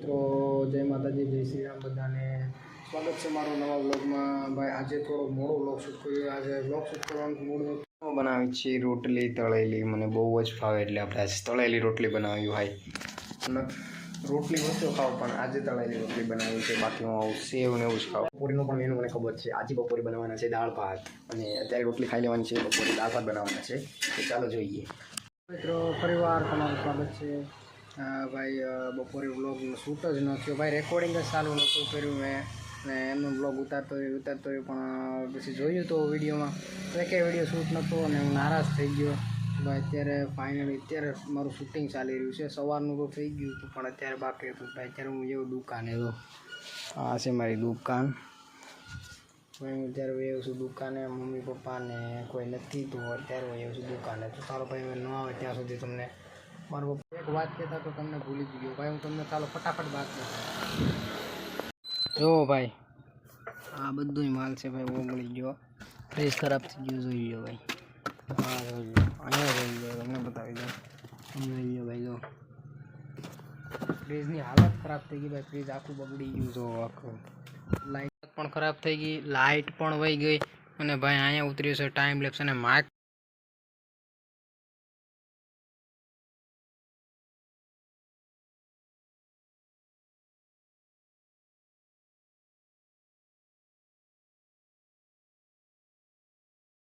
મિત્રો જય માતાજી, જય શ્રી રામ બધાને. સ્વાગત છે મારો નવા વ્લોગમાં. ભાઈ આજે થોડો મોડો વ્લોગ શૂટ કર્યો. આજે વ્લોગ શૂટ કરવાનું મૂડ બનાવી છે રોટલી તળેલી. મને બહુ જ ભાવે એટલે આપણે આજે તળેલી રોટલી બનાવી ભાઈ. અને રોટલી ઓછો ખાવ પણ આજે તળેલી રોટલી બનાવી છે. બાકી હું આવું સેવ ને એવું જ ખાવ. બપોરનો પણ મેનુ મને ખબર છે. આજે બપોરે બનાવવાના છે દાળ ભાત અને અત્યારે રોટલી ખાઈ લેવાની છે. બપોરે દાળ ભાત બનાવવાના છે. તો ચાલો જોઈએ. મિત્રો ફરીવાર તમારું સ્વાગત છે. ભાઈ બપોરે વ્લોગ શૂટ જ ન થયો ભાઈ. રેકોર્ડિંગ જ ચાલુ નહોતું કર્યું મેં ને એમનો વ્લોગ ઉતારતો રહ્યો પણ પછી જોયું તો વિડીયોમાં તો કે વિડીયો શૂટ નહોતો અને હું નારાજ થઈ ગયો ભાઈ. અત્યારે ફાઇનલી અત્યારે મારું શૂટિંગ ચાલી રહ્યું છે. સવારનું તો થઈ ગયું હતું પણ અત્યારે બાકી હતું ભાઈ. અત્યારે હું એવું દુકાને તો આ છે મારી દુકાન ભાઈ. હું અત્યારે એવું છું દુકાને. મમ્મી પપ્પાને કોઈ નથી તો અત્યારે હું એવું છું દુકાને. તો ચાલો ભાઈ હવે ન આવે ત્યાં સુધી તમને મારો એક વાત કહેતા તો તમને ભૂલી જ ગયો ભાઈ. હું તમને ચાલો ફટાફટ વાત કરું. જો ભાઈ આ બધું માલ છે ભાઈ. ઓગળી ગયો, ફ્રીજ ખરાબ થઈ ગયું. જોઈ લો ભાઈ. હા જોઈ લો, અહીંયા જોઈ લો, તમને બતાવી દો. જોઈ લો ભાઈ. જો ફ્રીજની હાલત ખરાબ થઈ ગઈ ભાઈ. ફ્રીજ આખું બગડી ગયું. જો આખું લાઇટ પણ ખરાબ થઈ ગઈ, લાઇટ પણ વહી ગઈ અને ભાઈ અહીંયા ઉતર્યું છે ટાઈમ લેપ્સ અને માઇક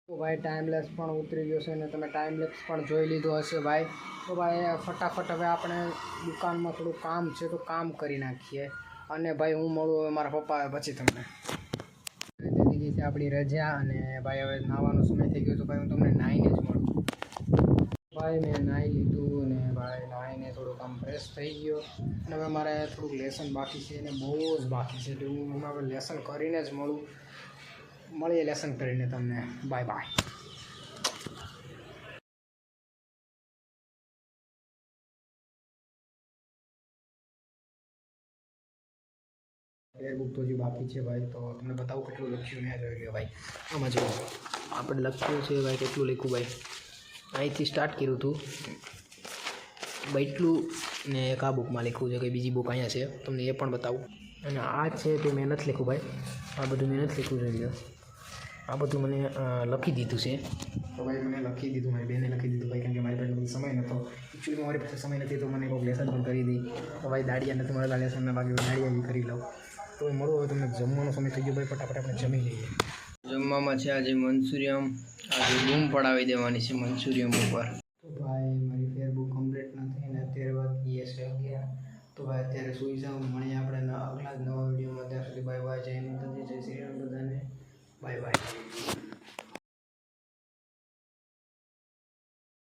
તો ભાઈ. ટાઈમ લેપ્સ પણ ઉતરી ગયો છે અને તમે ટાઈમ લેપ્સ પણ જોઈ લીધો હશે ભાઈ. તો ભાઈ ફટાફટ હવે આપણે દુકાનમાં થોડું કામ છે તો કામ કરી નાખીએ અને ભાઈ હું મળું હવે મારા પપ્પા આવે પછી તમને. થઈ ગઈ છે આપણી રજા અને ભાઈ હવે નાહવાનો સમય થઈ ગયો તો ભાઈ હું તમને નાહીને જ મળું. ભાઈ મેં નાહી લીધું અને ભાઈ નાહીને થોડુંક આમ ફ્રેશ થઈ ગયો અને હવે મારે થોડુંક લેસન બાકી છે અને બહુ જ બાકી છે. તો હું હવે લેસન કરીને જ મળીએ લેસન કરીને તમને. Bye bye. ફેરબુક તો હજી બાકી છે ભાઈ. તો તમને બતાવું કેટલું લખ્યું મેં જોઈ લ્યો ભાઈ. આમાં જો આપણે લખ્યું છે ભાઈ. કેટલું લખ્યું ભાઈ. અહીંથી સ્ટાર્ટ કર્યું હતું એટલું ને એક આ બુકમાં લખ્યું છે. કે બીજી બુક અહીંયા છે તમને એ પણ બતાવું. અને આ છે તે મેં નથી લખ્યું ભાઈ. આ બધું મેં નથી લખ્યું જોઈ લો. આ બધું મને લખી દીધું છે. તો ભાઈ મને લખી દીધું, મારી બેને લખી દીધું ભાઈ. કારણ કે મારી પાસે સમય નહોતો. એકચ્યુઅલી મારી પાસે સમય નથી તો મને કોઈ લેસન પણ કરી દી. તો ભાઈ દાડિયા નથી મળેલા લેસનના ભાગે દાડિયા બી કરી લઉં. તો મળો હવે તમને. જમવાનો સમય થઈ ગયો ભાઈ. ફટાફટ આપણે જમી લઈએ. જમવામાં છે આજે મંચુરિયમ. આજે બૂમ પડાવી દેવાની છે મંચુરિયમ ઉપર. તો ભાઈ મારી ફેરબુક કમ્પ્લીટ નથી ને અત્યારે વાત એ છે. તો ભાઈ અત્યારે સુઈ જાઉં. મળીએ આપણે અગલા જ નવા